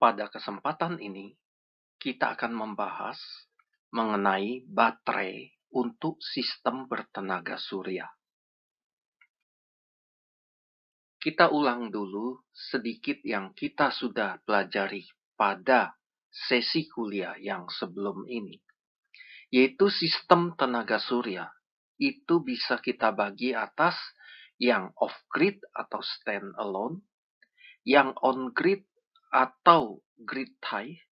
Pada kesempatan ini, kita akan membahas mengenai baterai untuk sistem bertenaga surya. Kita ulang dulu sedikit yang kita sudah pelajari pada sesi kuliah yang sebelum ini, yaitu sistem tenaga surya. Itu bisa kita bagi atas yang off-grid atau stand-alone, yang on-grid atau grid tie,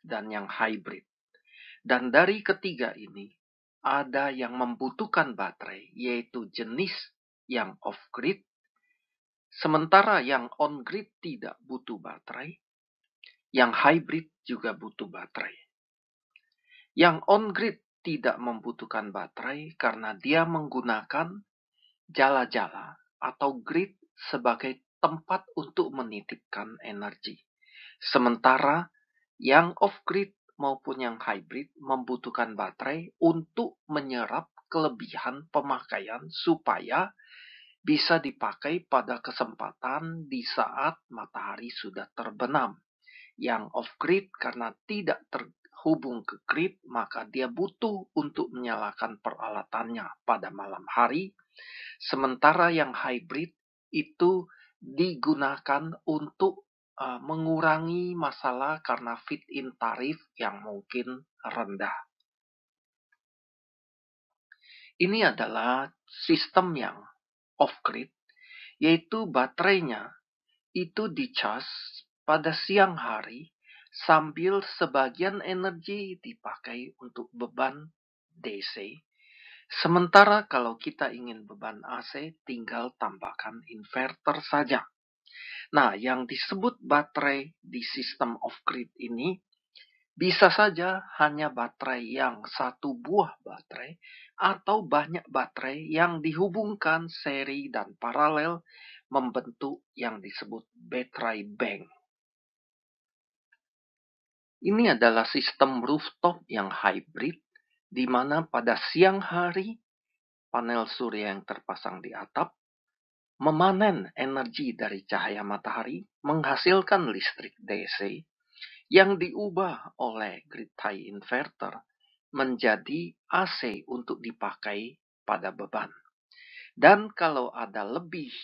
dan yang hybrid. Dan dari ketiga ini, ada yang membutuhkan baterai, yaitu jenis yang off-grid, sementara yang on-grid tidak butuh baterai, yang hybrid juga butuh baterai. Yang on-grid tidak membutuhkan baterai karena dia menggunakan jala-jala atau grid sebagai tempat untuk menitipkan energi. Sementara yang off-grid maupun yang hybrid membutuhkan baterai untuk menyerap kelebihan pemakaian supaya bisa dipakai pada kesempatan di saat matahari sudah terbenam. Yang off-grid karena tidak terhubung ke grid, maka dia butuh untuk menyalakan peralatannya pada malam hari. Sementara yang hybrid itu digunakan untuk mengurangi masalah karena fit-in tarif yang mungkin rendah. Ini adalah sistem yang off-grid, yaitu baterainya itu dicas pada siang hari sambil sebagian energi dipakai untuk beban DC. Sementara kalau kita ingin beban AC, tinggal tambahkan inverter saja. Nah, yang disebut baterai di sistem off-grid ini bisa saja hanya baterai yang satu buah baterai atau banyak baterai yang dihubungkan seri dan paralel membentuk yang disebut baterai bank. Ini adalah sistem rooftop yang hybrid, di mana pada siang hari panel surya yang terpasang di atap memanen energi dari cahaya matahari, menghasilkan listrik DC yang diubah oleh grid tie inverter menjadi AC untuk dipakai pada beban. Dan kalau ada lebih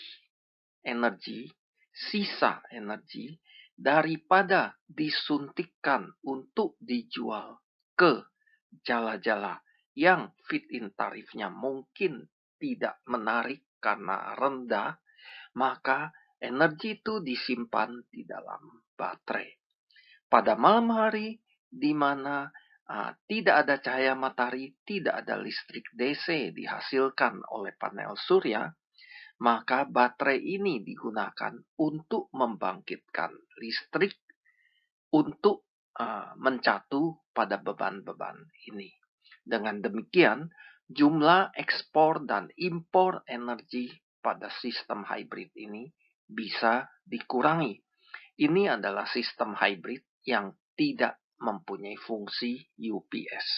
energi, sisa energi, daripada disuntikkan untuk dijual ke jala-jala yang fit-in tarifnya mungkin tidak menarik karena rendah, maka energi itu disimpan di dalam baterai. Pada malam hari, di mana tidak ada cahaya matahari, tidak ada listrik DC dihasilkan oleh panel surya, maka baterai ini digunakan untuk membangkitkan listrik untuk mencatu pada beban-beban ini. Dengan demikian, jumlah ekspor dan impor energi pada sistem hybrid ini bisa dikurangi. Ini adalah sistem hybrid yang tidak mempunyai fungsi UPS.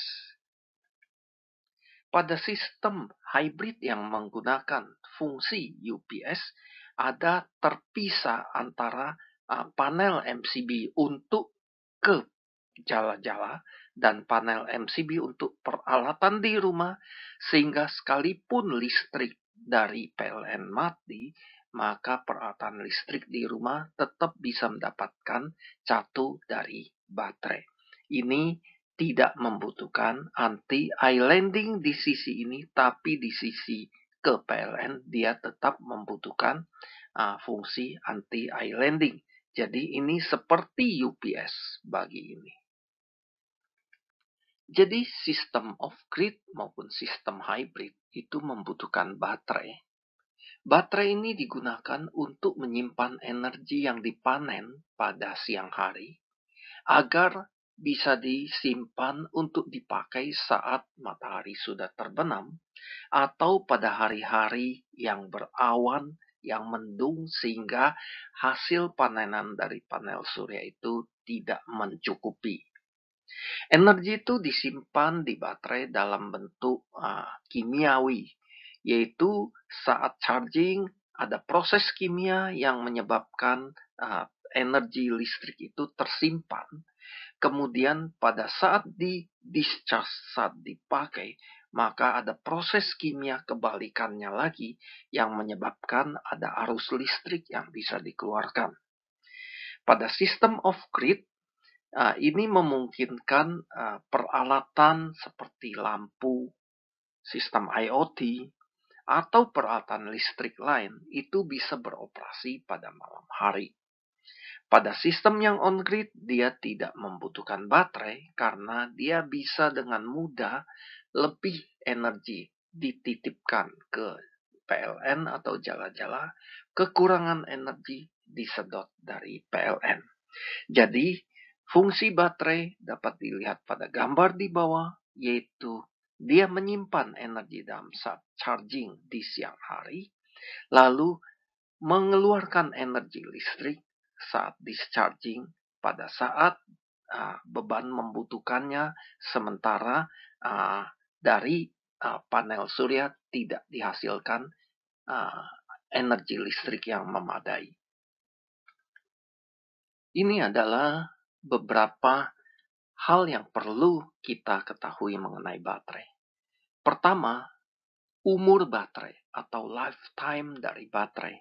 Pada sistem hybrid yang menggunakan fungsi UPS, ada terpisah antara panel MCB untuk ke jala-jala dan panel MCB untuk peralatan di rumah, sehingga sekalipun listrik dari PLN mati, maka peralatan listrik di rumah tetap bisa mendapatkan catu dari baterai. Ini tidak membutuhkan anti-islanding di sisi ini, tapi di sisi ke PLN dia tetap membutuhkan fungsi anti-islanding. Jadi ini seperti UPS bagi ini. Jadi sistem off-grid maupun sistem hybrid itu membutuhkan baterai. Baterai ini digunakan untuk menyimpan energi yang dipanen pada siang hari agar bisa disimpan untuk dipakai saat matahari sudah terbenam atau pada hari-hari yang berawan, yang mendung, sehingga hasil panenan dari panel surya itu tidak mencukupi. Energi itu disimpan di baterai dalam bentuk kimiawi, yaitu saat charging ada proses kimia yang menyebabkan energi listrik itu tersimpan, kemudian pada saat di discharge, saat dipakai, maka ada proses kimia kebalikannya lagi yang menyebabkan ada arus listrik yang bisa dikeluarkan. Pada sistem off-grid, ini memungkinkan peralatan seperti lampu, sistem IoT, atau peralatan listrik lain itu bisa beroperasi pada malam hari. Pada sistem yang on-grid, dia tidak membutuhkan baterai karena dia bisa dengan mudah lebih energi dititipkan ke PLN atau jala-jala, kekurangan energi disedot dari PLN. Jadi, fungsi baterai dapat dilihat pada gambar di bawah, yaitu dia menyimpan energi dalam saat charging di siang hari, lalu mengeluarkan energi listrik saat discharging pada saat beban membutuhkannya, sementara dari panel surya tidak dihasilkan energi listrik yang memadai. Ini adalah beberapa hal yang perlu kita ketahui mengenai baterai. Pertama, umur baterai atau lifetime dari baterai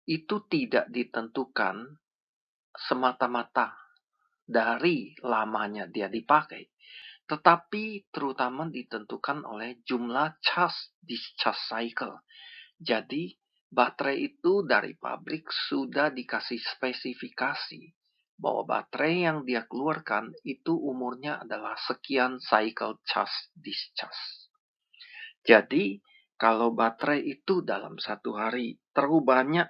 itu tidak ditentukan semata-mata dari lamanya dia dipakai, tetapi terutama ditentukan oleh jumlah discharge cycle. Jadi, baterai itu dari pabrik sudah dikasih spesifikasi bahwa baterai yang dia keluarkan itu umurnya adalah sekian cycle charge discharge. Jadi, kalau baterai itu dalam satu hari terlalu banyak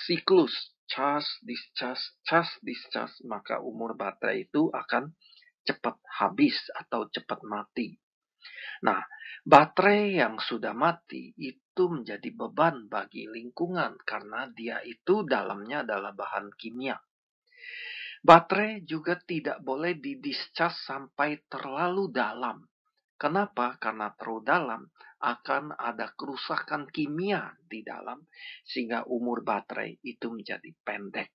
siklus charge discharge, maka umur baterai itu akan cepat habis atau cepat mati. Nah, baterai yang sudah mati itu menjadi beban bagi lingkungan karena dia itu dalamnya adalah bahan kimia. Baterai juga tidak boleh didischarge sampai terlalu dalam. Kenapa? Karena terlalu dalam akan ada kerusakan kimia di dalam sehingga umur baterai itu menjadi pendek.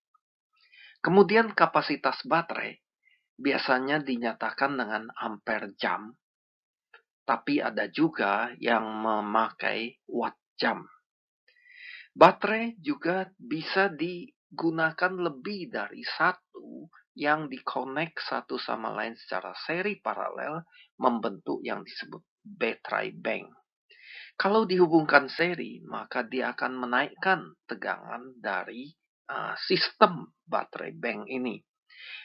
Kemudian kapasitas baterai biasanya dinyatakan dengan ampere jam, tapi ada juga yang memakai watt jam. Baterai juga bisa digunakan lebih dari satu yang dikonek satu sama lain secara seri paralel membentuk yang disebut battery bank. Kalau dihubungkan seri, maka dia akan menaikkan tegangan dari sistem baterai bank ini.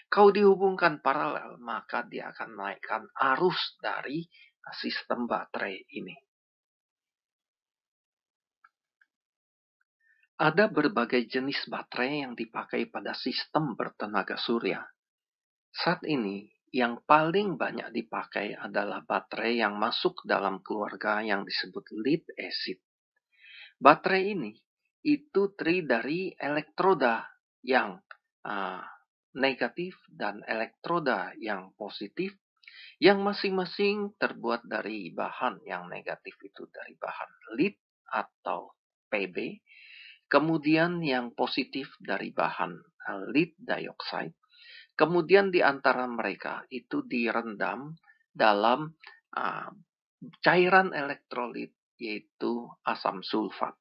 Kalau dihubungkan paralel, maka dia akan menaikkan arus dari sistem baterai ini. Ada berbagai jenis baterai yang dipakai pada sistem bertenaga surya. Saat ini, yang paling banyak dipakai adalah baterai yang masuk dalam keluarga yang disebut lead acid. Baterai ini itu terdiri dari elektroda yang negatif dan elektroda yang positif, yang masing-masing terbuat dari bahan yang negatif itu dari bahan lead atau Pb, kemudian yang positif dari bahan lead dioxide. Kemudian di antara mereka itu direndam dalam cairan elektrolit yaitu asam sulfat.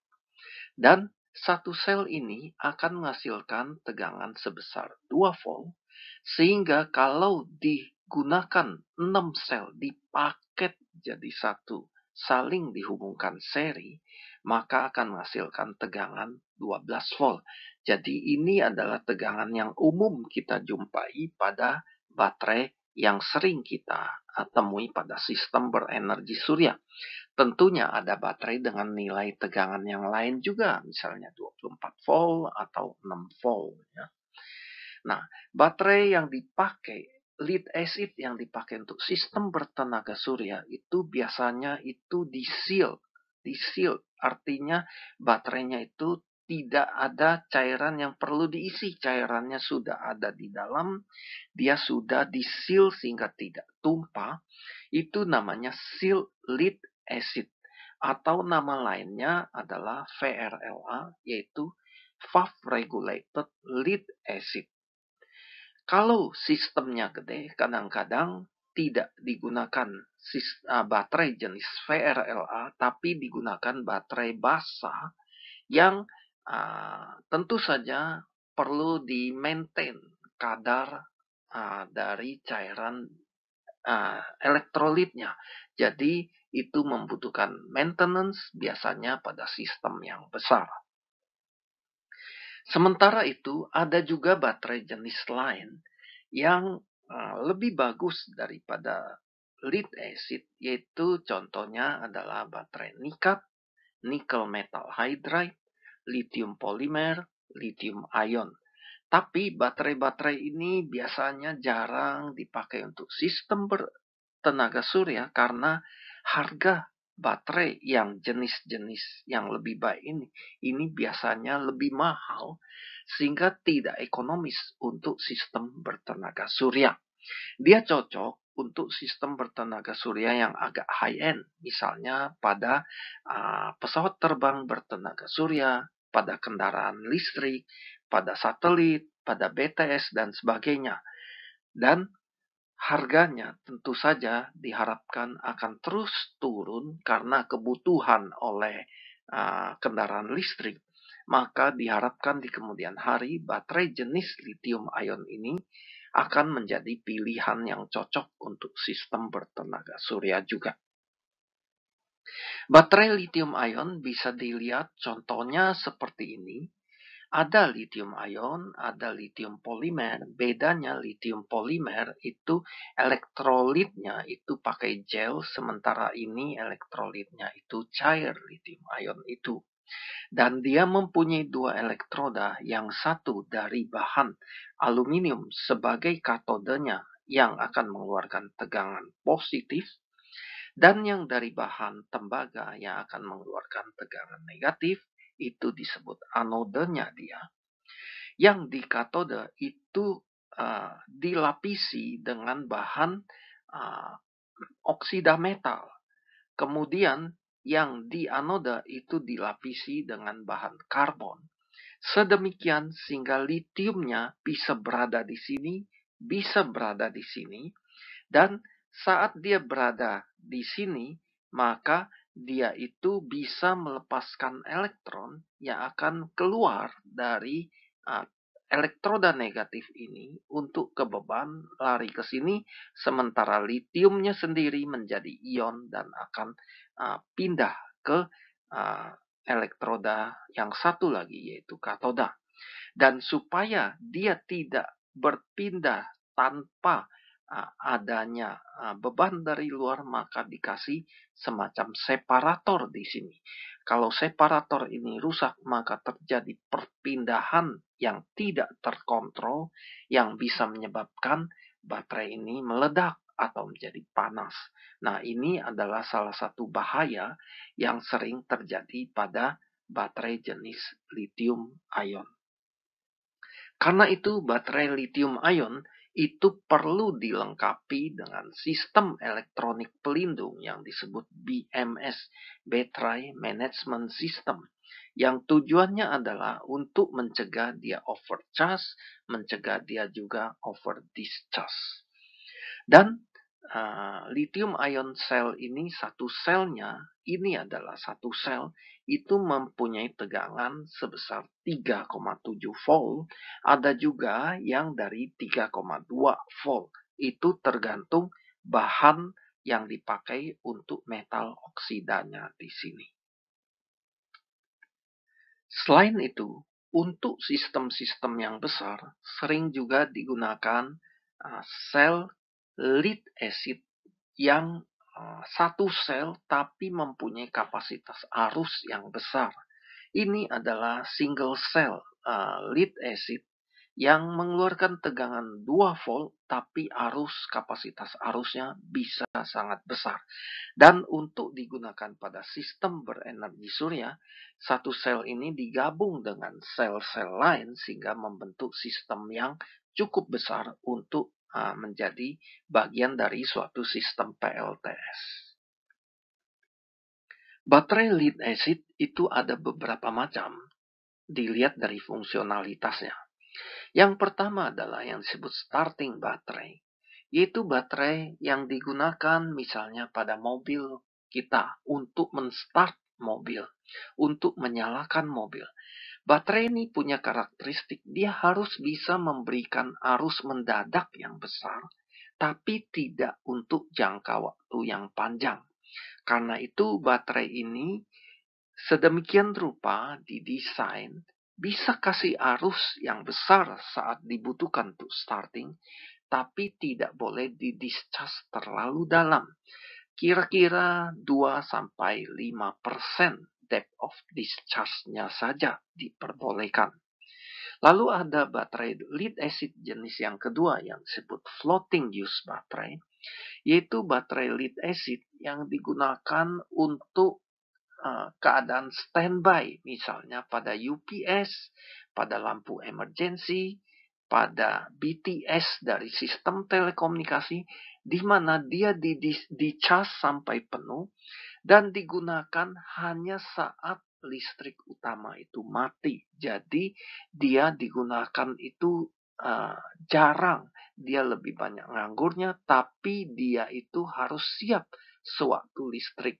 Dan satu sel ini akan menghasilkan tegangan sebesar 2 volt sehingga kalau digunakan 6 sel dipaket jadi satu saling dihubungkan seri, maka akan menghasilkan tegangan 12 volt. Jadi ini adalah tegangan yang umum kita jumpai pada baterai yang sering kita temui pada sistem berenergi surya. Tentunya ada baterai dengan nilai tegangan yang lain juga, misalnya 24 volt atau 6 volt. Ya. Nah, baterai yang dipakai, lead acid yang dipakai untuk sistem bertenaga surya itu biasanya itu di-seal. Di-seal artinya baterainya itu tidak ada cairan yang perlu diisi. Cairannya sudah ada di dalam, dia sudah di-seal sehingga tidak tumpah. Itu namanya seal lead acid. Atau nama lainnya adalah VRLA, yaitu valve regulated lead acid. Kalau sistemnya gede, kadang-kadang tidak digunakan baterai jenis VRLA, tapi digunakan baterai basah yang tentu saja perlu di-maintain kadar dari cairan elektrolitnya. Jadi itu membutuhkan maintenance biasanya pada sistem yang besar. Sementara itu, ada juga baterai jenis lain yang lebih bagus daripada lead acid, yaitu contohnya adalah baterai nikat, nickel metal hydride, lithium polymer, lithium ion. Tapi baterai-baterai ini biasanya jarang dipakai untuk sistem bertenaga surya karena harga baterai yang jenis-jenis yang lebih baik ini biasanya lebih mahal sehingga tidak ekonomis untuk sistem bertenaga surya. Dia cocok untuk sistem bertenaga surya yang agak high-end, misalnya pada pesawat terbang bertenaga surya, pada kendaraan listrik, pada satelit, pada BTS, dan sebagainya. Dan harganya tentu saja diharapkan akan terus turun karena kebutuhan oleh kendaraan listrik. Maka diharapkan di kemudian hari baterai jenis lithium ion ini akan menjadi pilihan yang cocok untuk sistem bertenaga surya juga. Baterai lithium ion bisa dilihat contohnya seperti ini. Ada lithium ion, ada lithium polimer. Bedanya lithium polimer itu elektrolitnya itu pakai gel, sementara ini elektrolitnya itu cair lithium ion itu. Dan dia mempunyai dua elektroda, yang satu dari bahan aluminium sebagai katodenya yang akan mengeluarkan tegangan positif, dan yang dari bahan tembaga yang akan mengeluarkan tegangan negatif, itu disebut anodenya dia. Yang di katode itu dilapisi dengan bahan oksida metal. Kemudian yang di anoda itu dilapisi dengan bahan karbon. Sedemikian sehingga litiumnya bisa berada di sini, bisa berada di sini, dan saat dia berada di sini, maka dia itu bisa melepaskan elektron yang akan keluar dari elektroda negatif ini untuk ke beban lari ke sini, sementara litiumnya sendiri menjadi ion dan akan pindah ke elektroda yang satu lagi, yaitu katoda. Dan supaya dia tidak berpindah tanpa adanya beban dari luar, maka dikasih semacam separator di sini. Kalau separator ini rusak, maka terjadi perpindahan yang tidak terkontrol yang bisa menyebabkan baterai ini meledak atau menjadi panas. Nah, ini adalah salah satu bahaya yang sering terjadi pada baterai jenis lithium ion. Karena itu, baterai lithium ion itu perlu dilengkapi dengan sistem elektronik pelindung yang disebut BMS, Battery Management System, yang tujuannya adalah untuk mencegah dia overcharge, mencegah dia juga over discharge. Dan lithium ion cell ini, satu selnya, ini adalah satu sel, itu mempunyai tegangan sebesar 3,7 volt, ada juga yang dari 3,2 volt. Itu tergantung bahan yang dipakai untuk metal oksidanya di sini. Selain itu, untuk sistem-sistem yang besar, sering juga digunakan sel lead acid yang satu sel tapi mempunyai kapasitas arus yang besar. Ini adalah single cell lead acid yang mengeluarkan tegangan 2 volt tapi kapasitas arusnya bisa sangat besar. Dan untuk digunakan pada sistem berenergi surya, satu sel ini digabung dengan sel-sel lain sehingga membentuk sistem yang cukup besar untuk menjadi bagian dari suatu sistem PLTS. Baterai lead acid itu ada beberapa macam. dilihat dari fungsionalitasnya. Yang pertama adalah yang disebut starting baterai, yaitu baterai yang digunakan misalnya pada mobil kita untuk menstart mobil, untuk menyalakan mobil. Baterai ini punya karakteristik, dia harus bisa memberikan arus mendadak yang besar, tapi tidak untuk jangka waktu yang panjang. Karena itu baterai ini sedemikian rupa didesain bisa kasih arus yang besar saat dibutuhkan untuk starting, tapi tidak boleh didischarge terlalu dalam. Kira-kira 2-5% depth of discharge-nya saja diperbolehkan. Lalu ada baterai lead acid jenis yang kedua yang disebut floating use baterai, yaitu baterai lead acid yang digunakan untuk keadaan standby, misalnya pada UPS, pada lampu emergency, pada BTS dari sistem telekomunikasi, di mana dia dicas sampai penuh dan digunakan hanya saat listrik utama itu mati. Jadi dia digunakan itu jarang, dia lebih banyak nganggurnya, tapi dia itu harus siap sewaktu listrik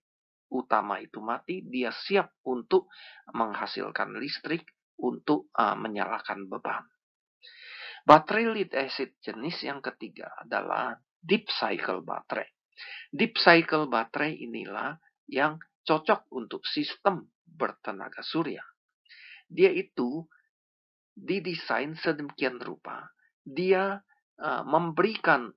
utama itu mati, dia siap untuk menghasilkan listrik untuk menyalakan beban. Baterai lead acid jenis yang ketiga adalah deep cycle baterai. Deep cycle baterai inilah yang cocok untuk sistem bertenaga surya. Dia itu didesain sedemikian rupa, dia memberikan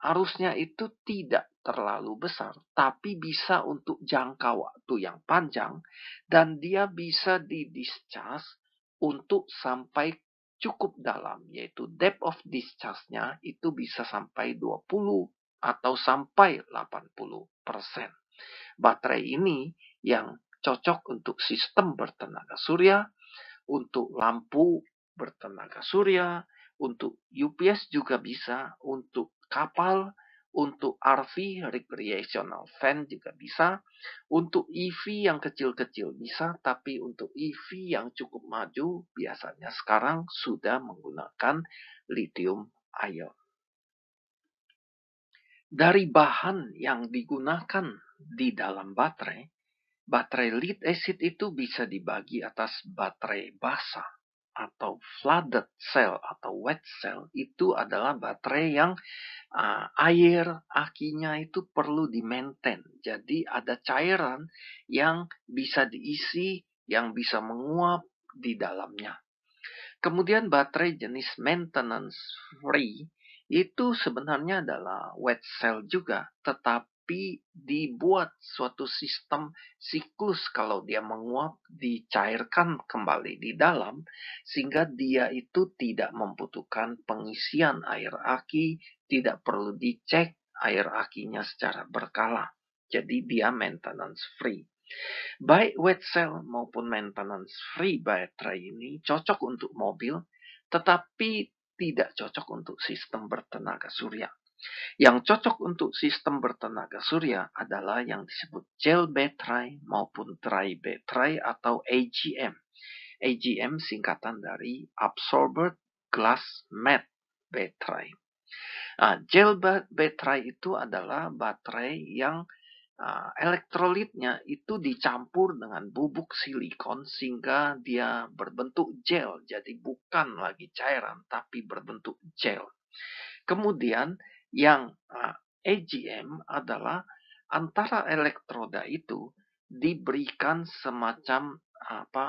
arusnya itu tidak terlalu besar, tapi bisa untuk jangka waktu yang panjang, dan dia bisa didischarge untuk sampai cukup dalam, yaitu depth of discharge-nya itu bisa sampai 20 atau sampai 80%. Baterai ini yang cocok untuk sistem bertenaga surya, untuk lampu bertenaga surya, untuk UPS juga bisa, untuk kapal, untuk RV, recreational van juga bisa, untuk EV yang kecil-kecil bisa, tapi untuk EV yang cukup maju biasanya sekarang sudah menggunakan lithium ion. Dari bahan yang digunakan di dalam baterai, baterai lead acid itu bisa dibagi atas baterai basah atau flooded cell atau wet cell. Itu adalah baterai yang air akinya itu perlu di-maintain. Jadi ada cairan yang bisa diisi, yang bisa menguap di dalamnya. Kemudian baterai jenis maintenance free itu sebenarnya adalah wet cell juga, tetapi dibuat suatu sistem siklus kalau dia menguap dicairkan kembali di dalam, sehingga dia itu tidak membutuhkan pengisian air aki, tidak perlu dicek air akinya secara berkala. Jadi dia maintenance free. Baik wet cell maupun maintenance free baterai ini cocok untuk mobil, tetapi tidak cocok untuk sistem bertenaga surya. Yang cocok untuk sistem bertenaga surya adalah yang disebut gel baterai maupun dry baterai atau AGM. AGM singkatan dari Absorbed Glass Matte Battery. Gel baterai itu adalah baterai yang elektrolitnya itu dicampur dengan bubuk silikon sehingga dia berbentuk gel. Jadi bukan lagi cairan, tapi berbentuk gel. Kemudian yang AGM adalah antara elektroda itu diberikan semacam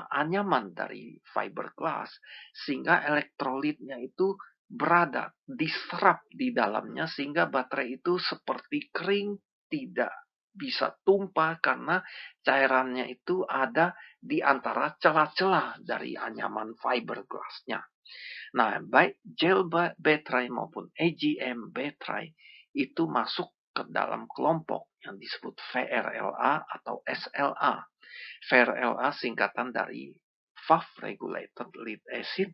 anyaman dari fiberglass sehingga elektrolitnya itu berada diserap di dalamnya sehingga baterai itu seperti kering, tidak bisa tumpah karena cairannya itu ada di antara celah-celah dari anyaman fiberglassnya. Nah, baik gel baterai maupun AGM baterai itu masuk ke dalam kelompok yang disebut VRLA atau SLA. VRLA singkatan dari Valve Regulated Lead Acid,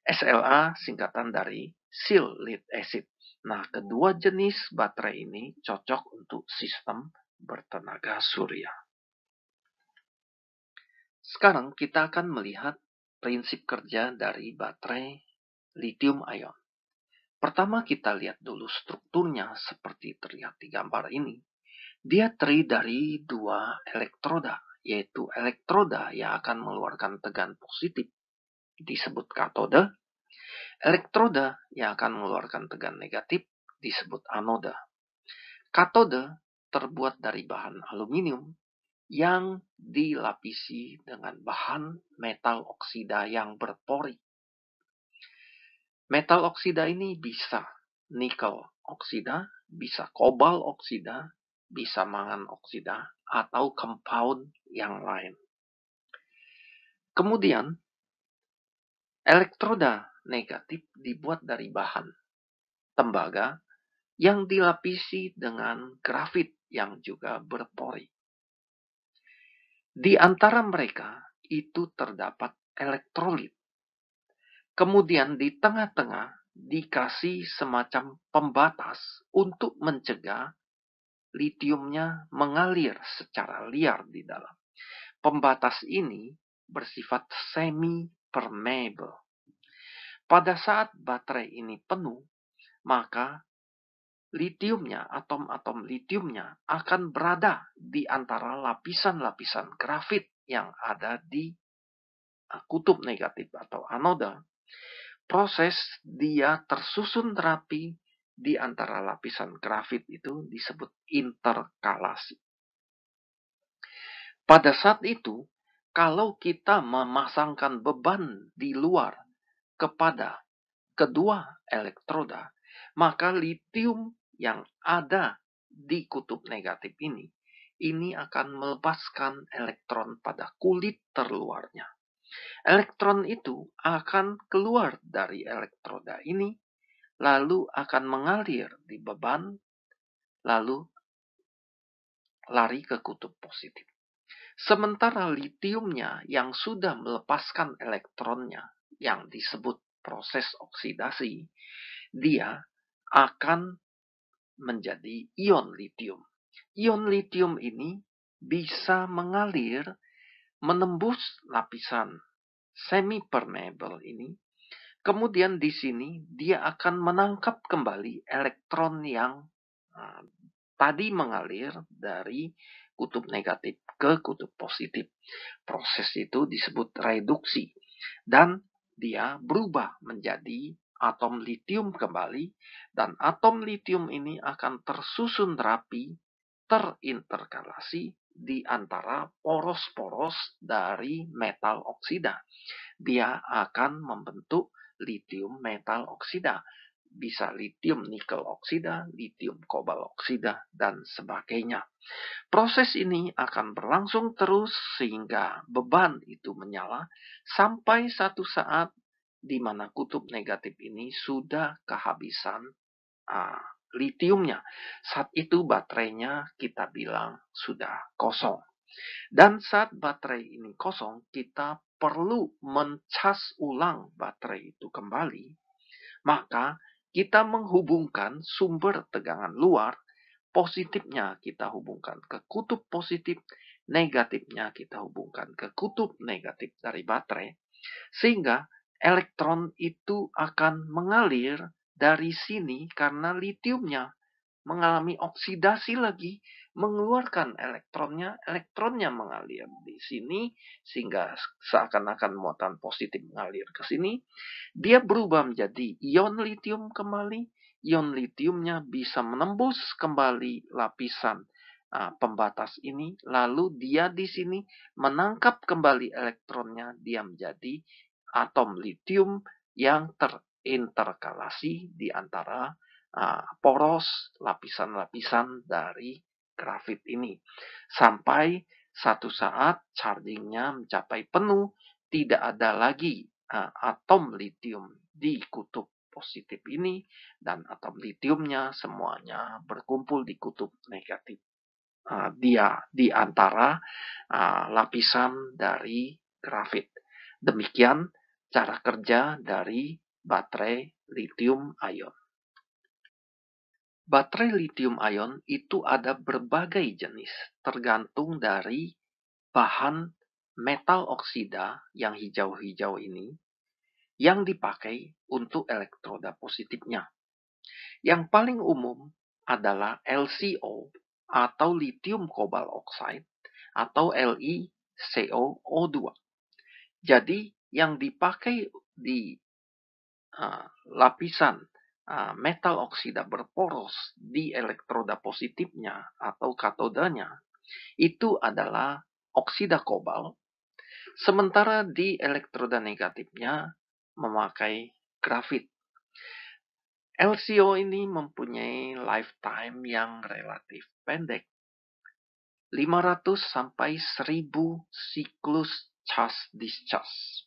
SLA singkatan dari Seal Lead Acid. Nah, kedua jenis baterai ini cocok untuk sistem bertenaga surya. Sekarang kita akan melihat prinsip kerja dari baterai lithium ion. Pertama kita lihat dulu strukturnya seperti terlihat di gambar ini. Dia terdiri dari dua elektroda, yaitu elektroda yang akan mengeluarkan tegangan positif disebut katode, elektroda yang akan mengeluarkan tegangan negatif disebut anoda. Katode terbuat dari bahan aluminium yang dilapisi dengan bahan metal oksida yang berpori. Metal oksida ini bisa nikel oksida, bisa kobal oksida, bisa mangan oksida, atau compound yang lain. Kemudian, elektroda negatif dibuat dari bahan tembaga yang dilapisi dengan grafit yang juga berpori. Di antara mereka itu terdapat elektrolit. Kemudian di tengah-tengah dikasih semacam pembatas untuk mencegah litiumnya mengalir secara liar di dalam. Pembatas ini bersifat semi-permeable. Pada saat baterai ini penuh, maka litiumnya, atom-atom litiumnya akan berada di antara lapisan-lapisan grafit yang ada di kutub negatif atau anoda. Proses dia tersusun rapi di antara lapisan grafit itu disebut interkalasi. Pada saat itu, kalau kita memasangkan beban di luar kepada kedua elektroda, maka litium yang ada di kutub negatif ini akan melepaskan elektron pada kulit terluarnya. Elektron itu akan keluar dari elektroda ini, lalu akan mengalir di beban, lalu lari ke kutub positif. Sementara litiumnya yang sudah melepaskan elektronnya, yang disebut proses oksidasi, dia akan menjadi ion litium. Ion litium ini bisa mengalir menembus lapisan semi-permeable ini. Kemudian di sini dia akan menangkap kembali elektron yang tadi mengalir dari kutub negatif ke kutub positif. Proses itu disebut reduksi. Dan dia berubah menjadi atom litium kembali. Dan atom litium ini akan tersusun rapi, terinterkalasi di antara poros-poros dari metal oksida. Dia akan membentuk litium metal oksida. Bisa litium nikel oksida, litium kobal oksida, dan sebagainya. Proses ini akan berlangsung terus sehingga beban itu menyala sampai satu saat di mana kutub negatif ini sudah kehabisan litiumnya. Saat itu baterainya kita bilang sudah kosong. Dan saat baterai ini kosong, kita perlu mencas ulang baterai itu kembali. Maka kita menghubungkan sumber tegangan luar, positifnya kita hubungkan ke kutub positif, negatifnya kita hubungkan ke kutub negatif dari baterai, sehingga elektron itu akan mengalir dari sini karena litiumnya mengalami oksidasi lagi, mengeluarkan elektronnya mengalir di sini, sehingga seakan-akan muatan positif mengalir ke sini. Dia berubah menjadi ion litium kembali. Ion litiumnya bisa menembus kembali lapisan pembatas ini, lalu dia di sini menangkap kembali elektronnya, dia menjadi atom litium yang terinterkalasi di antara poros lapisan-lapisan dari grafit ini. Sampai satu saat chargingnya mencapai penuh, tidak ada lagi atom litium di kutub positif ini, dan atom litiumnya semuanya berkumpul di kutub negatif. Dia di antara lapisan dari grafit. Demikian cara kerja dari baterai lithium ion. Baterai lithium ion itu ada berbagai jenis, tergantung dari bahan metal oksida yang hijau-hijau ini yang dipakai untuk elektroda positifnya. Yang paling umum adalah LCO atau lithium cobalt oxide atau LiCoO2. Jadi yang dipakai di lapisan metal oksida berporos di elektroda positifnya atau katodanya itu adalah oksida kobalt, sementara di elektroda negatifnya memakai grafit. LCO ini mempunyai lifetime yang relatif pendek, 500 sampai 1000 siklus charge-discharge.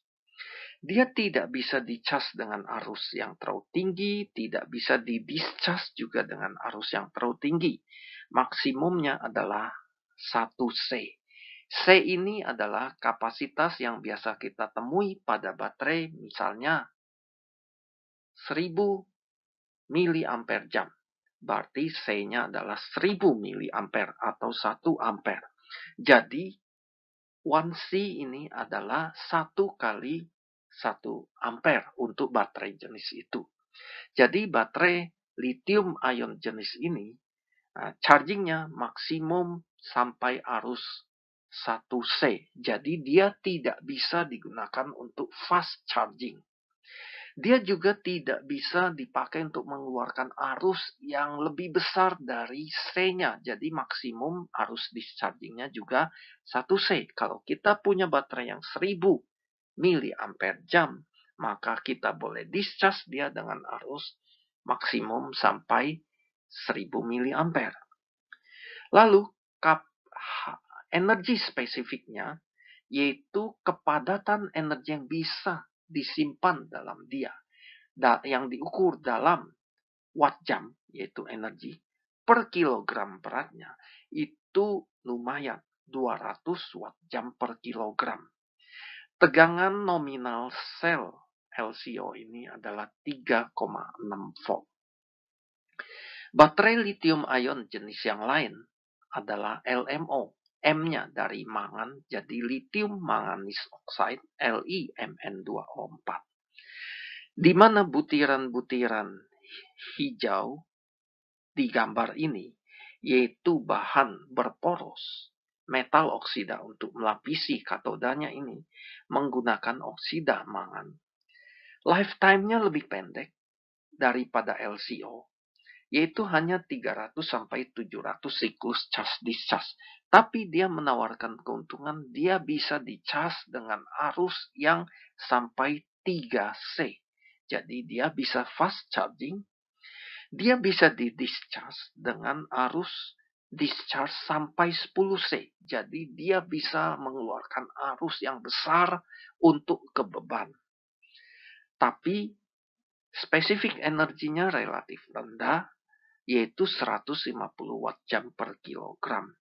Dia tidak bisa dicas dengan arus yang terlalu tinggi, tidak bisa di-discharge juga dengan arus yang terlalu tinggi. Maksimumnya adalah 1C. C ini adalah kapasitas yang biasa kita temui pada baterai, misalnya 1000 miliampere jam. Berarti C-nya adalah 1000 miliampere atau 1 ampere. Jadi 1C ini adalah 1 kali 1 ampere untuk baterai jenis itu. Jadi baterai lithium ion jenis ini chargingnya maksimum sampai arus 1C. Jadi dia tidak bisa digunakan untuk fast charging. Dia juga tidak bisa dipakai untuk mengeluarkan arus yang lebih besar dari C-nya. Jadi maksimum arus dischargingnya juga 1C. Kalau kita punya baterai yang 1000 miliampere jam, maka kita boleh discharge dia dengan arus maksimum sampai 1000 miliampere. Lalu energi spesifiknya yaitu kepadatan energi yang bisa disimpan dalam dia, yang diukur dalam watt jam, yaitu energi per kilogram beratnya, itu lumayan 200 watt jam per kilogram. Tegangan nominal sel LCO ini adalah 3,6 volt. Baterai lithium ion jenis yang lain adalah LMO. M-nya dari mangan jadi lithium manganese oxide LiMn2O4. Di mana butiran-butiran hijau di gambar ini yaitu bahan berporos metal oksida untuk melapisi katodanya ini menggunakan oksida mangan. Lifetime-nya lebih pendek daripada LCO, yaitu hanya 300 sampai 700 siklus charge-discharge. Tapi dia menawarkan keuntungan, dia bisa dicas dengan arus yang sampai 3C. Jadi dia bisa fast charging, dia bisa di-discharge dengan arus discharge sampai 10C. Jadi dia bisa mengeluarkan arus yang besar untuk ke beban. Tapi spesifik energinya relatif rendah, yaitu 150 watt jam per kilogram.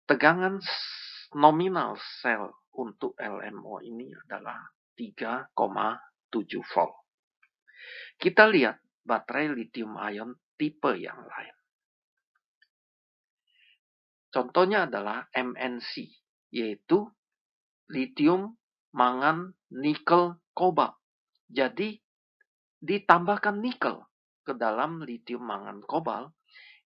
Tegangan nominal sel untuk LMO ini adalah 3,7 volt. Kita lihat baterai lithium ion tipe yang lain. Contohnya adalah MNC, yaitu lithium mangan nikel kobalt. Jadi ditambahkan nikel ke dalam lithium mangan kobalt,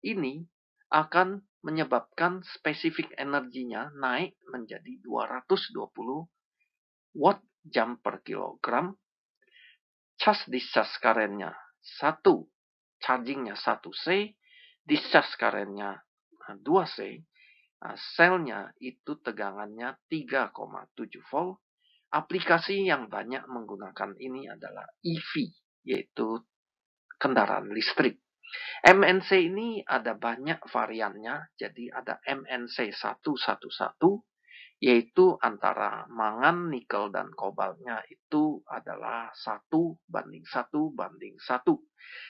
ini akan menyebabkan spesifik energinya naik menjadi 220 watt jam per kilogram. Charge-discharge current-nya 1, charging-nya 1C, discharge current-nya 2C, selnya itu tegangannya 3,7 volt. Aplikasi yang banyak menggunakan ini adalah EV, yaitu kendaraan listrik. MNC ini ada banyak variannya, jadi ada MNC 111, yaitu antara mangan, nikel, dan kobaltnya itu adalah 1:1:1.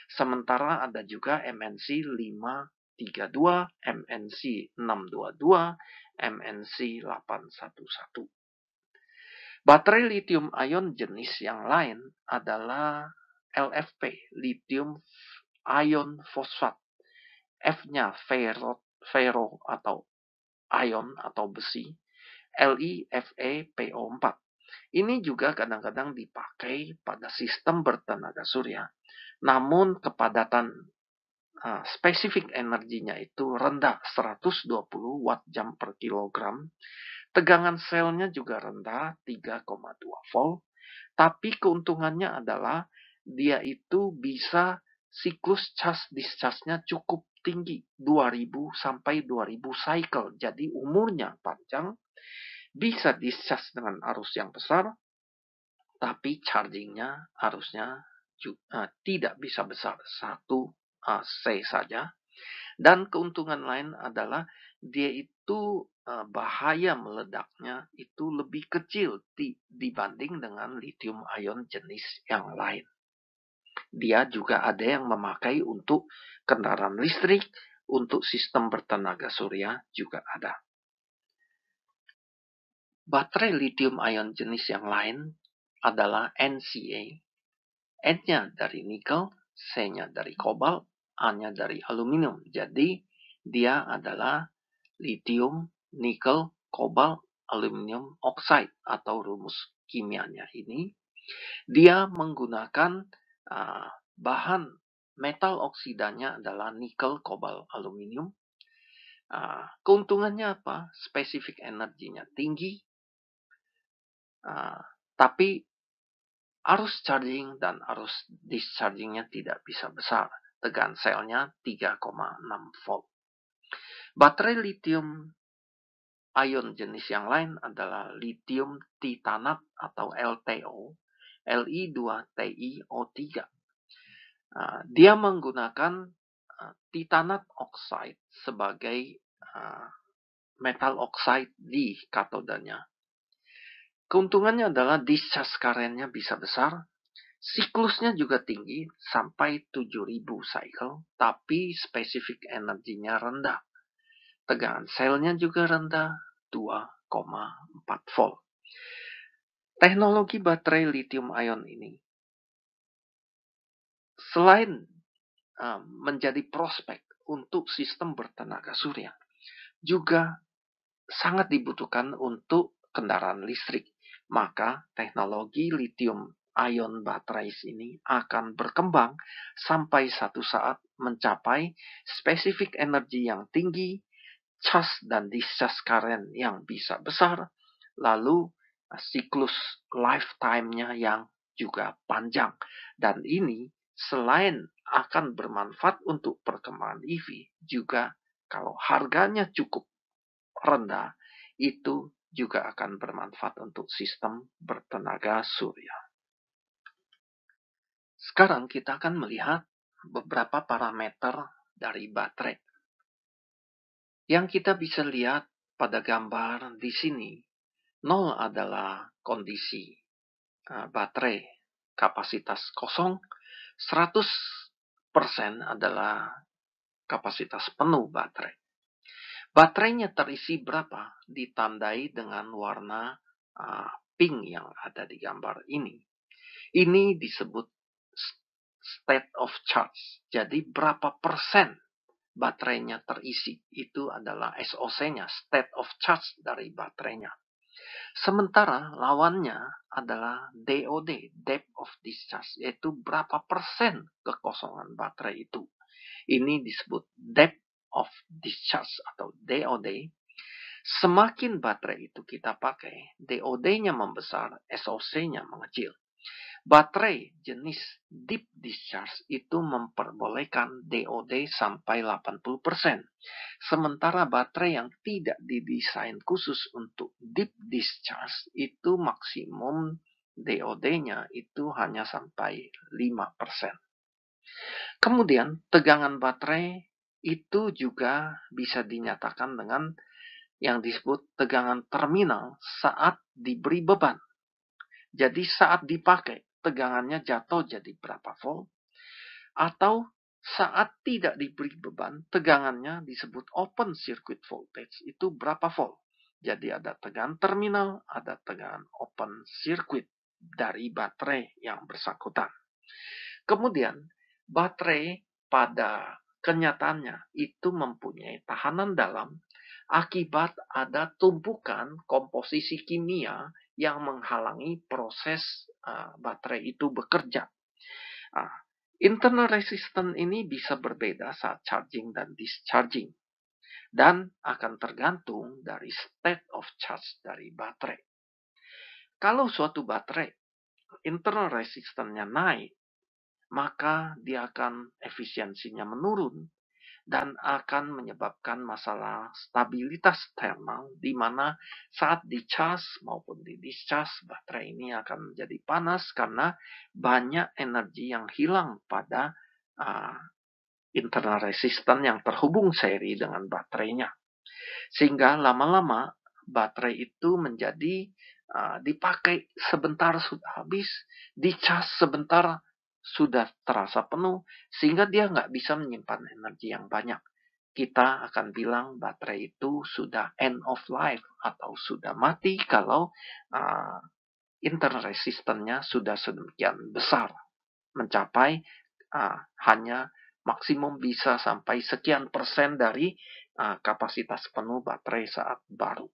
Sementara ada juga MNC 532, MNC 622, MNC 811. Baterai lithium ion jenis yang lain adalah LFP, lithium ion fosfat. F-nya ferro atau ion atau besi. LiFePO4. Ini juga kadang-kadang dipakai pada sistem bertenaga surya. Namun kepadatan spesifik energinya itu rendah, 120 watt jam per kilogram. Tegangan selnya juga rendah, 3,2 volt. Tapi keuntungannya adalah dia itu bisa siklus charge-discharge-nya cukup tinggi, 2000 sampai 2000 cycle. Jadi umurnya panjang, bisa discharge dengan arus yang besar, tapi chargingnya harusnya tidak bisa besar, 1 C saja. Dan keuntungan lain adalah dia itu bahaya meledaknya itu lebih kecil dibanding dengan lithium ion jenis yang lain. Dia juga ada yang memakai untuk kendaraan listrik, untuk sistem bertenaga surya juga ada. Baterai lithium ion jenis yang lain adalah NCA. N-nya dari nikel, C-nya dari kobalt, A-nya dari aluminium. Jadi dia adalah lithium, nikel, kobalt, aluminium oxide atau rumus kimianya ini. Dia menggunakan bahan metal oksidanya adalah nikel, kobalt, aluminium. Keuntungannya apa? Spesifik energinya tinggi, tapi arus charging dan arus dischargingnya tidak bisa besar. Tegangan selnya 3,6 volt. Baterai lithium ion jenis yang lain adalah lithium titanat atau LTO, Li2TiO3. Dia menggunakan titanat oxide sebagai metal oxide di katodanya. Keuntungannya adalah discharge current-nya bisa besar, siklusnya juga tinggi sampai 7000 cycle, tapi spesifik energinya rendah. Tegangan selnya juga rendah, 2,4 volt. Teknologi baterai lithium ion ini selain menjadi prospek untuk sistem bertenaga surya, juga sangat dibutuhkan untuk kendaraan listrik. Maka teknologi lithium ion baterai ini akan berkembang sampai satu saat mencapai spesifik energi yang tinggi, charge dan discharge current yang bisa besar, lalu siklus lifetime-nya yang juga panjang. Dan ini selain akan bermanfaat untuk perkembangan EV, juga kalau harganya cukup rendah, itu juga akan bermanfaat untuk sistem bertenaga surya. Sekarang kita akan melihat beberapa parameter dari baterai. Yang kita bisa lihat pada gambar di sini, 0 adalah kondisi baterai kapasitas kosong, 100% adalah kapasitas penuh baterai. Baterainya terisi berapa? Ditandai dengan warna pink yang ada di gambar ini. Ini disebut state of charge. Jadi berapa persen baterainya terisi? Itu adalah SOC-nya, state of charge dari baterainya. Sementara lawannya adalah DOD, depth of discharge, yaitu berapa persen kekosongan baterai itu. Ini disebut depth of discharge atau DOD. Semakin baterai itu kita pakai, DOD-nya membesar, SOC-nya mengecil. Baterai jenis deep discharge itu memperbolehkan DOD sampai 80%. Sementara baterai yang tidak didesain khusus untuk deep discharge itu maksimum DOD-nya itu hanya sampai 5%. Kemudian tegangan baterai itu juga bisa dinyatakan dengan yang disebut tegangan terminal saat diberi beban. Jadi saat dipakai, tegangannya jatuh jadi berapa volt. Atau saat tidak diberi beban, tegangannya disebut open circuit voltage. Itu berapa volt. Jadi ada tegangan terminal, ada tegangan open circuit dari baterai yang bersangkutan. Kemudian, baterai pada kenyataannya itu mempunyai tahanan dalam akibat ada tumpukan komposisi kimia yang menghalangi proses baterai itu bekerja. Internal resistance ini bisa berbeda saat charging dan discharging, dan akan tergantung dari state of charge dari baterai. Kalau suatu baterai internal resistance-nya naik, maka dia akan efisiensinya menurun dan akan menyebabkan masalah stabilitas thermal, di mana saat di-charge maupun di-discharge, baterai ini akan menjadi panas karena banyak energi yang hilang pada internal resistance yang terhubung seri dengan baterainya. Sehingga lama-lama baterai itu menjadi dipakai sebentar sudah habis, di-charge sebentar sudah terasa penuh, sehingga dia nggak bisa menyimpan energi yang banyak. Kita akan bilang baterai itu sudah end of life atau sudah mati kalau internal resistance-nya sudah sedemikian besar, mencapai hanya maksimum bisa sampai sekian persen dari kapasitas penuh baterai saat baru.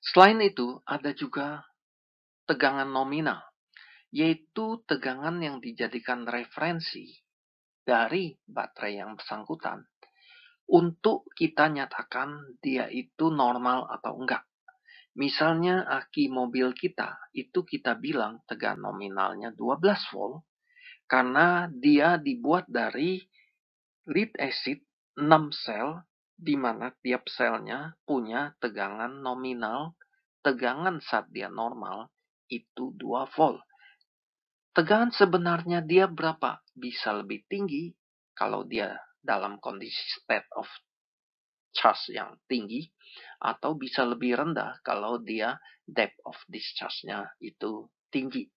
Selain itu, ada juga tegangan nominal, yaitu tegangan yang dijadikan referensi dari baterai yang bersangkutan untuk kita nyatakan dia itu normal atau enggak. Misalnya aki mobil kita, itu kita bilang tegangan nominalnya 12 volt, karena dia dibuat dari lead acid 6 sel, di mana tiap selnya punya tegangan nominal, tegangan saat dia normal itu 2 volt. Tegangan sebenarnya dia berapa? Bisa lebih tinggi kalau dia dalam kondisi state of charge yang tinggi, atau bisa lebih rendah kalau dia depth of discharge-nya itu tinggi.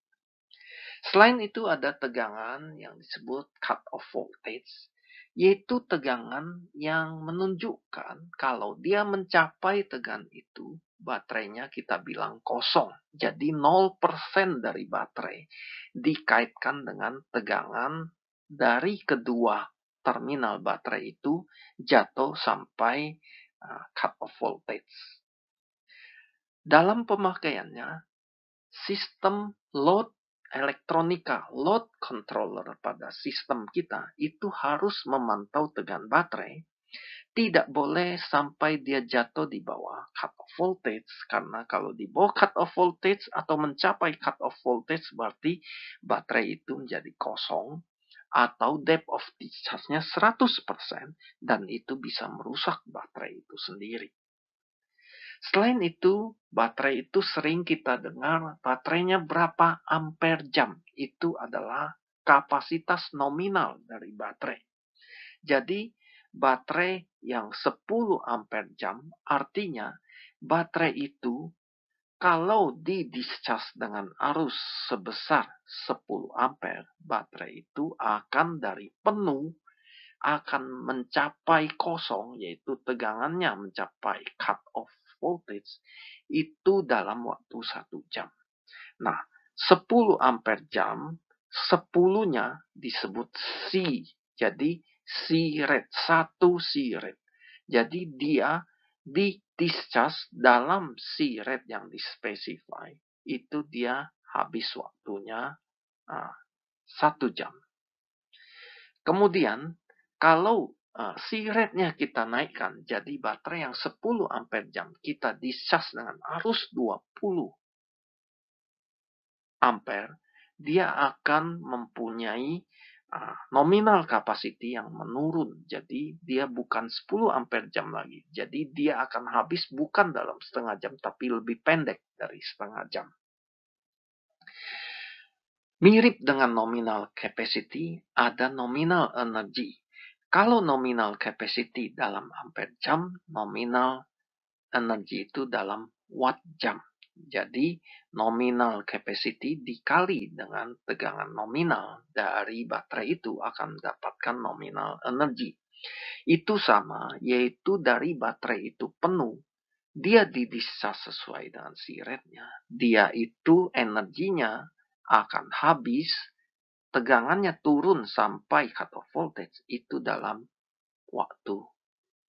Selain itu ada tegangan yang disebut cut-off voltage, yaitu tegangan yang menunjukkan kalau dia mencapai tegangan itu, baterainya kita bilang kosong. Jadi 0% dari baterai dikaitkan dengan tegangan dari kedua terminal baterai itu jatuh sampai cut-off voltage. Dalam pemakaiannya, sistem load elektronika, load controller pada sistem kita itu harus memantau tegangan baterai. Tidak boleh sampai dia jatuh di bawah cut-off voltage, karena kalau di bawah cut-off voltage atau mencapai cut-off voltage berarti baterai itu menjadi kosong atau depth of discharge-nya 100%, dan itu bisa merusak baterai itu sendiri. Selain itu, baterai itu sering kita dengar baterainya berapa ampere jam. Itu adalah kapasitas nominal dari baterai. Jadi, baterai yang 10 ampere jam artinya baterai itu kalau di-discharge dengan arus sebesar 10 ampere, baterai itu akan dari penuh akan mencapai kosong, yaitu tegangannya mencapai cut-off voltage, itu dalam waktu 1 jam. Nah, 10 ampere jam, 10-nya disebut C. Jadi, C rate, 1 C rate. Jadi, dia di-discharge dalam C rate yang dispesify, itu dia habis waktunya 1 jam. Kemudian, kalau C rate-nya kita naikkan, jadi baterai yang 10 ampere jam kita discharge dengan arus 20 ampere, dia akan mempunyai nominal capacity yang menurun. Jadi dia bukan 10 ampere jam lagi. Jadi dia akan habis bukan dalam setengah jam, tapi lebih pendek dari setengah jam. Mirip dengan nominal capacity, ada nominal energy. Kalau nominal capacity dalam ampere jam, nominal energy itu dalam watt jam. Jadi nominal capacity dikali dengan tegangan nominal dari baterai itu akan mendapatkan nominal energy. Itu sama, yaitu dari baterai itu penuh, dia di-discharge sesuai dengan C rate-nya. Dia itu energinya akan habis, tegangannya turun sampai cut-off voltage itu dalam waktu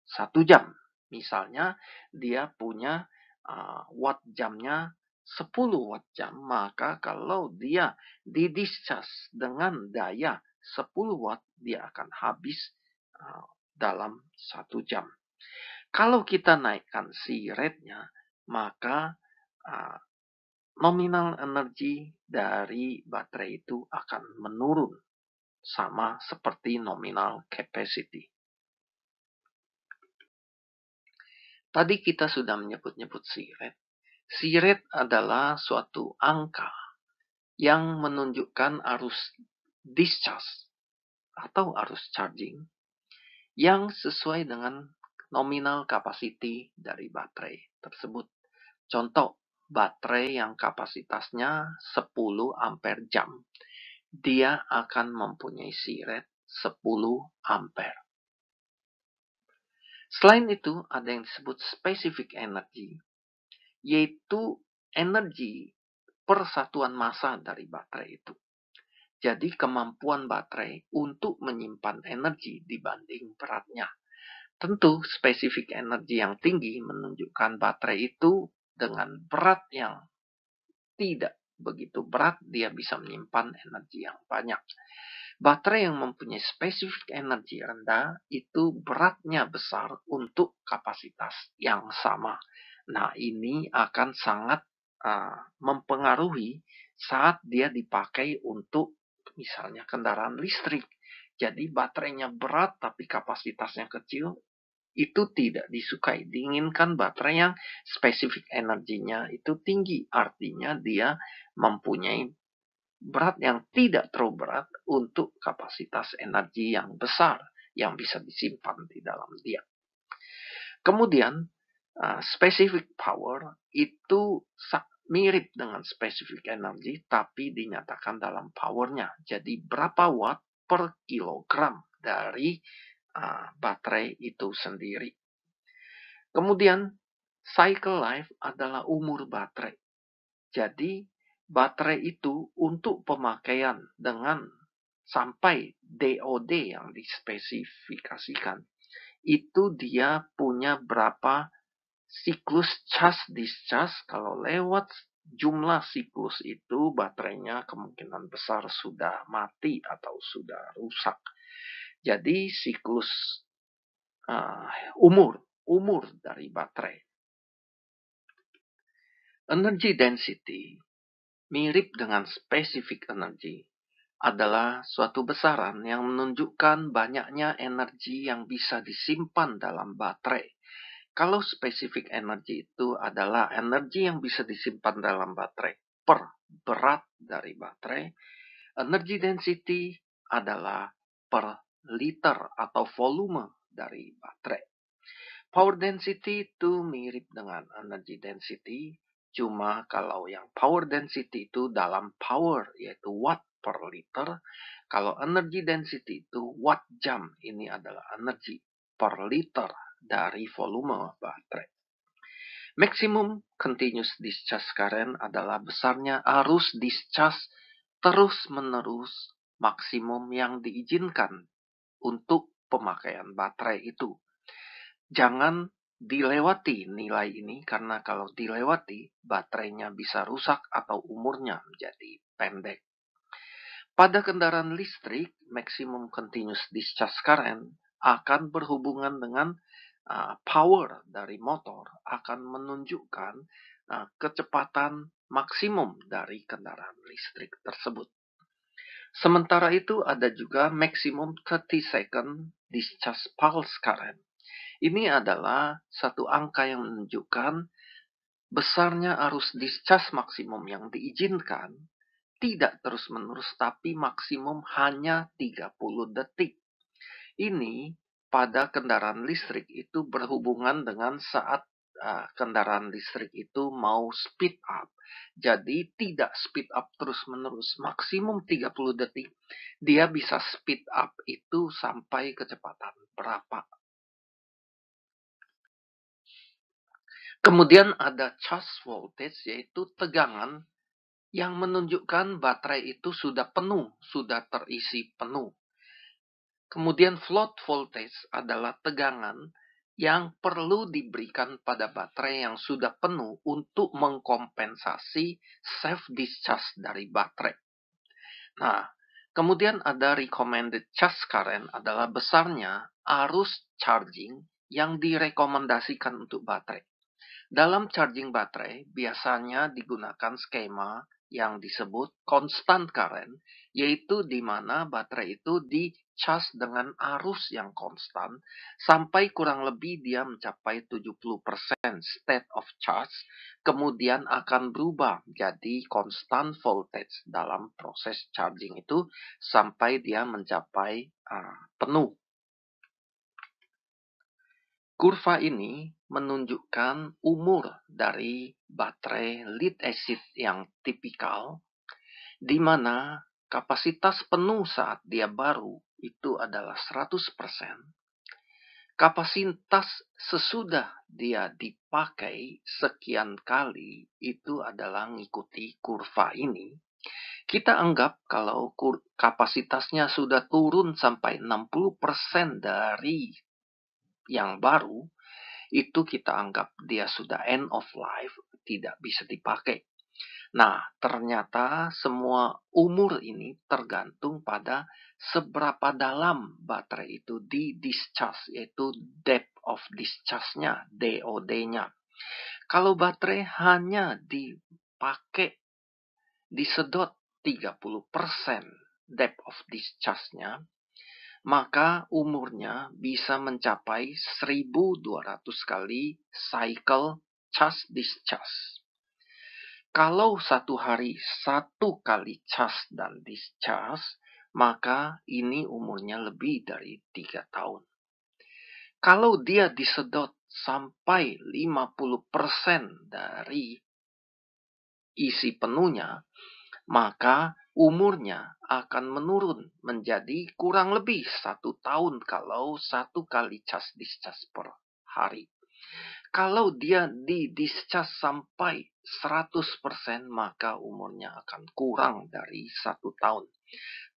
1 jam. Misalnya dia punya watt jamnya 10 watt jam, maka kalau dia di-discharge dengan daya 10 watt, dia akan habis dalam 1 jam. Kalau kita naikkan si rate-nya, maka nominal energi dari baterai itu akan menurun, sama seperti nominal capacity. Tadi kita sudah menyebut-nyebut si rate. Si rate adalah suatu angka yang menunjukkan arus discharge atau arus charging yang sesuai dengan nominal capacity dari baterai tersebut. Contoh, baterai yang kapasitasnya 10 ampere jam, dia akan mempunyai si rate 10 ampere. Selain itu, ada yang disebut specific energy, yaitu energi per satuan massa dari baterai itu. Jadi kemampuan baterai untuk menyimpan energi dibanding beratnya. Tentu spesifik energi yang tinggi menunjukkan baterai itu dengan berat yang tidak begitu berat, dia bisa menyimpan energi yang banyak. Baterai yang mempunyai spesifik energi rendah itu beratnya besar untuk kapasitas yang sama. Nah, ini akan sangat mempengaruhi saat dia dipakai untuk misalnya kendaraan listrik. Jadi baterainya berat tapi kapasitasnya kecil, itu tidak disukai. Diinginkan baterai yang spesifik energinya itu tinggi. Artinya dia mempunyai berat yang tidak terlalu berat untuk kapasitas energi yang besar yang bisa disimpan di dalam dia. Kemudian, specific power itu mirip dengan specific energy, tapi dinyatakan dalam powernya. Jadi berapa watt per kilogram dari baterai itu sendiri. Kemudian, cycle life adalah umur baterai. Jadi, baterai itu untuk pemakaian dengan sampai DOD yang dispesifikasikan, itu dia punya berapa siklus charge-discharge. Kalau lewat jumlah siklus itu, baterainya kemungkinan besar sudah mati atau sudah rusak. Jadi siklus umur dari baterai. Energy density mirip dengan specific energy adalah suatu besaran yang menunjukkan banyaknya energi yang bisa disimpan dalam baterai. Kalau specific energy itu adalah energi yang bisa disimpan dalam baterai per berat dari baterai, energy density adalah per liter atau volume dari baterai. Power density itu mirip dengan energy density, cuma kalau yang power density itu dalam power, yaitu watt per liter. Kalau energy density itu watt jam, ini adalah energi per liter dari volume baterai. Maximum continuous discharge current adalah besarnya arus discharge terus-menerus maksimum yang diizinkan untuk pemakaian baterai itu. Jangan dilewati nilai ini, karena kalau dilewati, baterainya bisa rusak atau umurnya menjadi pendek. Pada kendaraan listrik, maximum continuous discharge current akan berhubungan dengan power dari motor, akan menunjukkan kecepatan maksimum dari kendaraan listrik tersebut. Sementara itu ada juga maximum 30 second discharge pulse current. Ini adalah satu angka yang menunjukkan besarnya arus discharge maksimum yang diizinkan, tidak terus-menerus tapi maksimum hanya 30 detik. Ini pada kendaraan listrik itu berhubungan dengan saat kendaraan listrik itu mau speed up. Jadi tidak speed up terus-menerus, maksimum 30 detik. Dia bisa speed up itu sampai kecepatan berapa. Kemudian ada charge voltage, yaitu tegangan yang menunjukkan baterai itu sudah penuh, sudah terisi penuh. Kemudian float voltage adalah tegangan yang perlu diberikan pada baterai yang sudah penuh untuk mengkompensasi self-discharge dari baterai. Nah, kemudian ada recommended charge current adalah besarnya arus charging yang direkomendasikan untuk baterai. Dalam charging baterai, biasanya digunakan skema yang disebut constant current, yaitu di mana baterai itu di-charge dengan arus yang konstan sampai kurang lebih dia mencapai 70% state of charge, kemudian akan berubah jadi constant voltage dalam proses charging itu sampai dia mencapai penuh. Kurva ini menunjukkan umur dari baterai lead acid yang tipikal, di mana kapasitas penuh saat dia baru itu adalah 100%. Kapasitas sesudah dia dipakai sekian kali itu adalah mengikuti kurva ini. Kita anggap kalau kapasitasnya sudah turun sampai 60% dari yang baru, itu kita anggap dia sudah end of life, tidak bisa dipakai. Nah, ternyata semua umur ini tergantung pada seberapa dalam baterai itu di-discharge, yaitu depth of discharge-nya, DOD-nya. Kalau baterai hanya dipakai, disedot 30% depth of discharge-nya, maka umurnya bisa mencapai 1200 kali cycle charge discharge. Kalau satu hari satu kali charge dan discharge, maka ini umurnya lebih dari 3 tahun. Kalau dia disedot sampai 50% dari isi penuhnya, maka umurnya akan menurun menjadi kurang lebih 1 tahun kalau satu kali charge discharge per hari. Kalau dia di-discharge sampai 100%, maka umurnya akan kurang dari 1 tahun.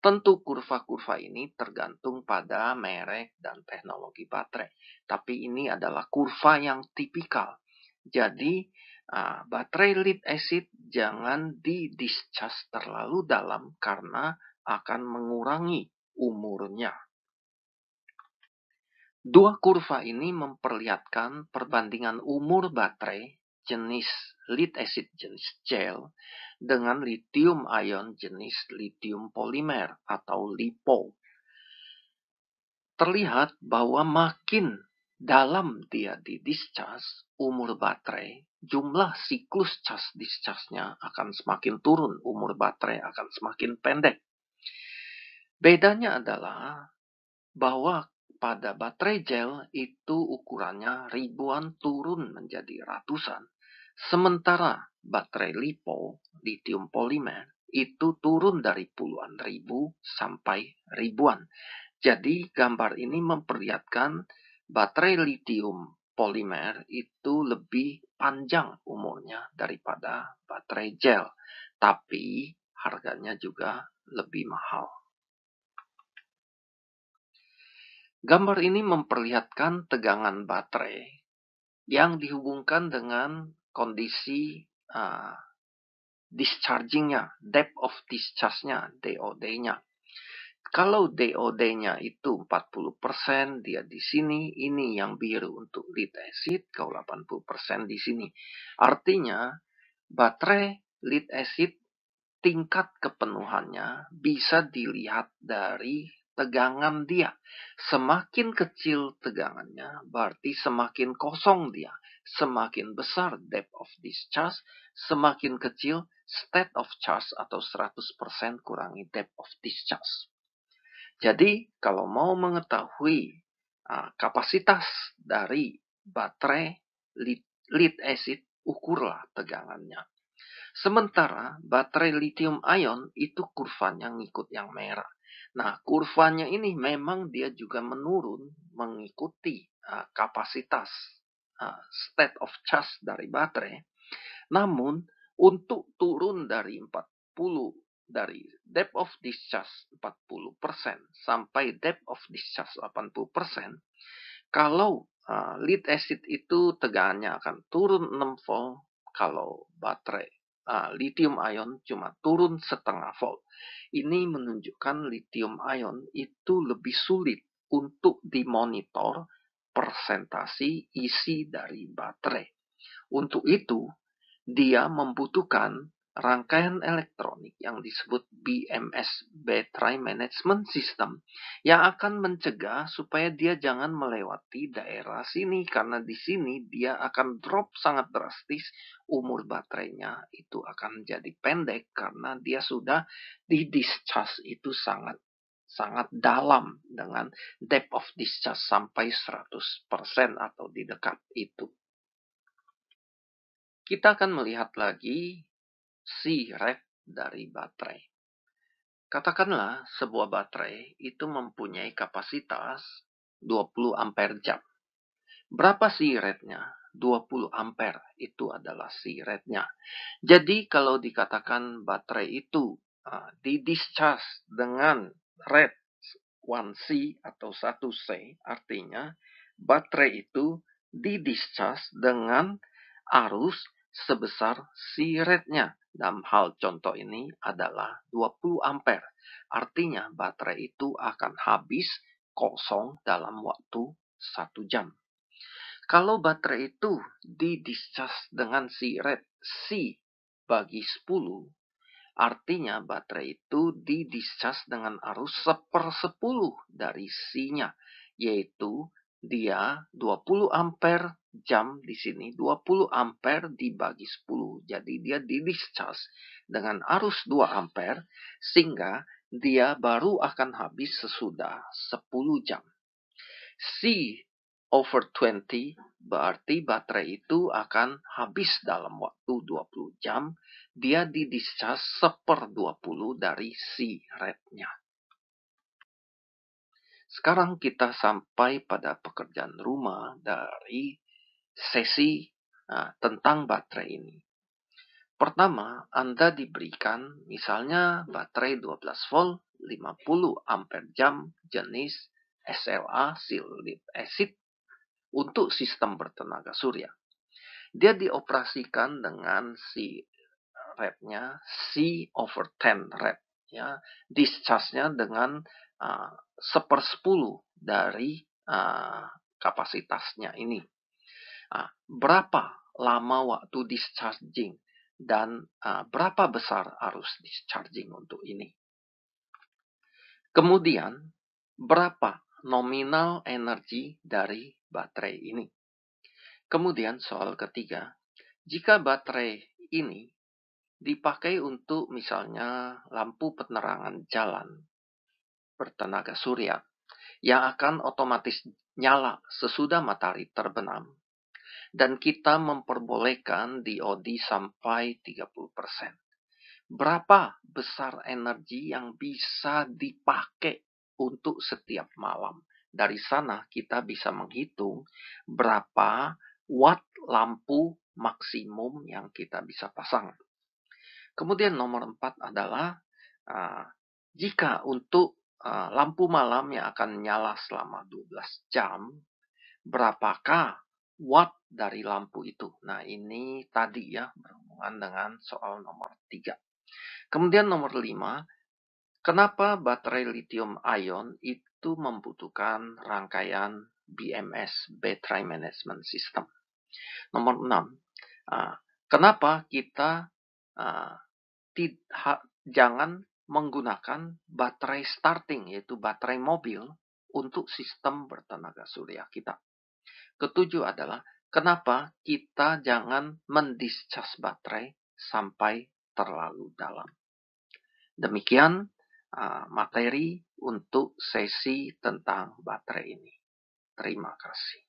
Tentu kurva-kurva ini tergantung pada merek dan teknologi baterai. Tapi ini adalah kurva yang tipikal. Jadi, baterai lead acid jangan di-discharge terlalu dalam karena akan mengurangi umurnya. Dua kurva ini memperlihatkan perbandingan umur baterai jenis lead acid jenis gel dengan lithium ion jenis lithium polimer atau LiPo. Terlihat bahwa makin dalam dia di-discharge umur baterai, jumlah siklus charge discharge-nya akan semakin turun, umur baterai akan semakin pendek. Bedanya adalah bahwa pada baterai gel itu ukurannya ribuan turun menjadi ratusan. Sementara baterai LiPo, lithium polimer, itu turun dari puluhan ribu sampai ribuan. Jadi gambar ini memperlihatkan baterai lithium polimer itu lebih panjang umurnya daripada baterai gel. Tapi harganya juga lebih mahal. Gambar ini memperlihatkan tegangan baterai yang dihubungkan dengan kondisi discharging-nya, depth of discharge-nya, DOD-nya. Kalau DOD-nya itu 40%, dia di sini, ini yang biru untuk lead acid, kalau 80% di sini. Artinya, baterai lead acid tingkat kepenuhannya bisa dilihat dari tegangan dia. Semakin kecil tegangannya, berarti semakin kosong dia. Semakin besar depth of discharge, semakin kecil state of charge atau 100% kurangi depth of discharge. Jadi, kalau mau mengetahui kapasitas dari baterai lead acid, ukurlah tegangannya. Sementara baterai lithium ion itu kurvanya ngikut yang merah. Nah, kurvanya ini memang dia juga menurun mengikuti kapasitas state of charge dari baterai. Namun, untuk turun dari 40 dari depth of discharge 40% sampai depth of discharge 80%, kalau lead acid itu tegangannya akan turun 6 volt, kalau baterai lithium ion cuma turun setengah volt. Ini menunjukkan lithium ion itu lebih sulit untuk dimonitor persentasi isi dari baterai. Untuk itu, dia membutuhkan rangkaian elektronik yang disebut BMS, Battery Management System, yang akan mencegah supaya dia jangan melewati daerah sini, karena di sini dia akan drop sangat drastis, umur baterainya itu akan jadi pendek karena dia sudah di discharge itu sangat dalam dengan depth of discharge sampai 100% atau di dekat itu. Kita akan melihat lagi C-rate dari baterai. Katakanlah sebuah baterai itu mempunyai kapasitas 20 ampere jam. Berapa C-rate-nya? 20 ampere itu adalah C-rate-nya. Jadi kalau dikatakan baterai itu di discharge dengan rate 1C atau 1C, artinya baterai itu di discharge dengan arus sebesar C-rate-nya. Dalam hal contoh ini adalah 20 ampere. Artinya baterai itu akan habis kosong dalam waktu 1 jam. Kalau baterai itu di discharge dengan C-rate C bagi 10, artinya baterai itu di discharge dengan arus 1/10 dari C-nya, yaitu dia 20 ampere jam di sini, 20 ampere dibagi 10. Jadi dia di discharge dengan arus 2 ampere, sehingga dia baru akan habis sesudah 10 jam. C over 20 berarti baterai itu akan habis dalam waktu 20 jam. Dia di discharge 1/20 dari C-rate-nya. Sekarang kita sampai pada pekerjaan rumah dari sesi tentang baterai ini. Pertama, Anda diberikan misalnya baterai 12 volt, 50 ampere jam jenis SLA, lead acid, untuk sistem bertenaga surya. Dia dioperasikan dengan rate-nya C over 10 rate. Ya, discharge-nya dengan 1/10 dari kapasitasnya ini. Berapa lama waktu discharging dan berapa besar arus discharging untuk ini. Kemudian, berapa nominal energi dari baterai ini. Kemudian soal ketiga, jika baterai ini dipakai untuk misalnya lampu penerangan jalan bertenaga surya yang akan otomatis nyala sesudah matahari terbenam, dan kita memperbolehkan DOD sampai 30%. Berapa besar energi yang bisa dipakai untuk setiap malam? Dari sana kita bisa menghitung berapa watt lampu maksimum yang kita bisa pasang. Kemudian nomor 4 adalah jika untuk lampu malam yang akan nyala selama 12 jam, berapakah watt dari lampu itu? Nah, ini tadi ya berhubungan dengan soal nomor 3. Kemudian nomor 5, kenapa baterai lithium ion itu membutuhkan rangkaian BMS, Battery Management System. Nomor 6, kenapa kita jangan menggunakan baterai starting, yaitu baterai mobil, untuk sistem bertenaga surya kita. Ketujuh adalah, kenapa kita jangan mendischarge baterai sampai terlalu dalam. Demikian materi untuk sesi tentang baterai ini. Terima kasih.